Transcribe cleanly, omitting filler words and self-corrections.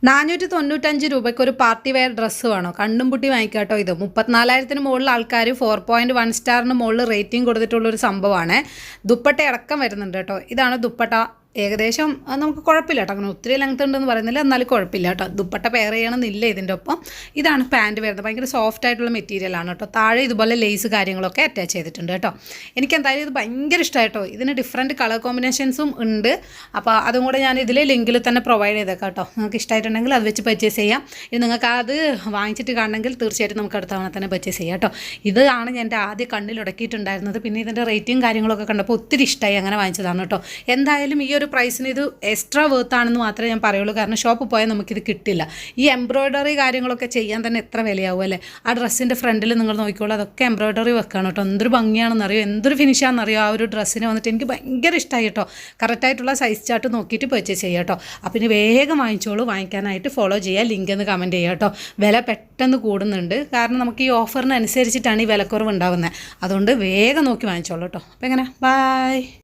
495 രൂപയ്ക്ക് ഒരു party wear dress വേണോ? കണ്ണും പൂട്ടി വാങ്ങിക്കാട്ടോ. ഇത് 34,000-ന് മുകളിൽ ആൾക്കാർ 4.1 സ്റ്റാറിന് മുകളിൽ റേറ്റിംഗ് കൊടുത്തിട്ടുള്ളൊരു സംഭവമാണ്. ദുപ്പട്ട അടക്കം വരുന്നുണ്ട് കേട്ടോ. ഇതാണ് ദുപ്പട്ട. ഏകദേശം നമുക്ക് കുഴപ്പമില്ല കേട്ടോ, അങ്ങനെ ഒത്തിരി ലെങ്ത് ഉണ്ടെന്ന് പറയുന്നില്ല, എന്നാലും കുഴപ്പമില്ല കേട്ടോ. ദുപ്പട്ട പെയർ ചെയ്യണമെന്നില്ല ഇതിൻ്റെ ഒപ്പം. ഇതാണ് പാൻറ്റ് വരുന്നത്. ഭയങ്കര സോഫ്റ്റ് ആയിട്ടുള്ള മെറ്റീരിയലാണ് കേട്ടോ. താഴെ ഇതുപോലെ ലേസ് കാര്യങ്ങളൊക്കെ അറ്റാച്ച് ചെയ്തിട്ടുണ്ട് കേട്ടോ. എനിക്ക് എന്തായാലും ഇത് ഭയങ്കര ഇഷ്ടമായി കേട്ടോ. ഇതിന് ഡിഫറൻറ്റ് കളർ കോമ്പിനേഷൻസും ഉണ്ട്. അപ്പോൾ അതും കൂടെ ഞാൻ ഇതിൽ ലിങ്കിൽ തന്നെ പ്രൊവൈഡ് ചെയ്തേക്കാം കേട്ടോ. നിങ്ങൾക്ക് ഇഷ്ടമായിട്ടുണ്ടെങ്കിൽ അത് വെച്ച് പർച്ചേസ് ചെയ്യാം. ഇത് നിങ്ങൾക്ക് അത് വാങ്ങിച്ചിട്ട് കാണണമെങ്കിൽ തീർച്ചയായിട്ടും നമുക്ക് അടുത്ത തവണ തന്നെ പർച്ചേസ് ചെയ്യാം കേട്ടോ. ഇതാണ് ഞാൻ എൻ്റെ ആദ്യം കണ്ണിൽ ഉടക്കിയിട്ടുണ്ടായിരുന്നത്. പിന്നെ ഇതിൻ്റെ റേറ്റിംഗ് കാര്യങ്ങളൊക്കെ കണ്ടപ്പോൾ ഒത്തിരി ഇഷ്ടമായി, അങ്ങനെ വാങ്ങിച്ചതാണ് കേട്ടോ. എന്തായാലും ഈ ഒരു പ്രൈസിന് ഇത് എക്സ്ട്രാ വേർത്ത് ആണെന്ന് മാത്രമേ ഞാൻ പറയുള്ളൂ. കാരണം ഷോപ്പിൽ പോയാൽ നമുക്കിത് കിട്ടില്ല. ഈ എംബ്രോയ്ഡറി കാര്യങ്ങളൊക്കെ ചെയ്യാൻ തന്നെ എത്ര വിലയാവും അല്ലേ? ആ ഡ്രസ്സിൻ്റെ ഫ്രണ്ടിൽ നിങ്ങൾ നോക്കിക്കോളൂ, അതൊക്കെ എംബ്രോയ്ഡറി വെക്കണം കേട്ടോ. എന്തൊരു ഭംഗിയാണെന്നറിയോ, എന്തൊരു ഫിനിഷാണെന്നറിയോ ആ ഒരു ഡ്രസ്സിന് വന്നിട്ട്. എനിക്ക് ഭയങ്കര ഇഷ്ടമായി കേട്ടോ. കറക്റ്റായിട്ടുള്ള സൈസ് ചാർട്ട് നോക്കിയിട്ട് പർച്ചേസ് ചെയ്യുക കേട്ടോ. അപ്പം ഇനി വേഗം വാങ്ങിച്ചോളൂ. വാങ്ങിക്കാനായിട്ട് ഫോളോ ചെയ്യുക, ലിങ്ക് എന്ന് കമൻറ്റ് ചെയ്യുക കേട്ടോ. വില പെട്ടെന്ന് കൂടുന്നുണ്ട്, കാരണം നമുക്ക് ഈ ഓഫറിനനുസരിച്ചിട്ടാണ് ഈ വിലക്കുറവ് ഉണ്ടാകുന്നത്. അതുകൊണ്ട് വേഗം നോക്കി വാങ്ങിച്ചോളൂ കേട്ടോ. അപ്പം എങ്ങനെ, ബൈ.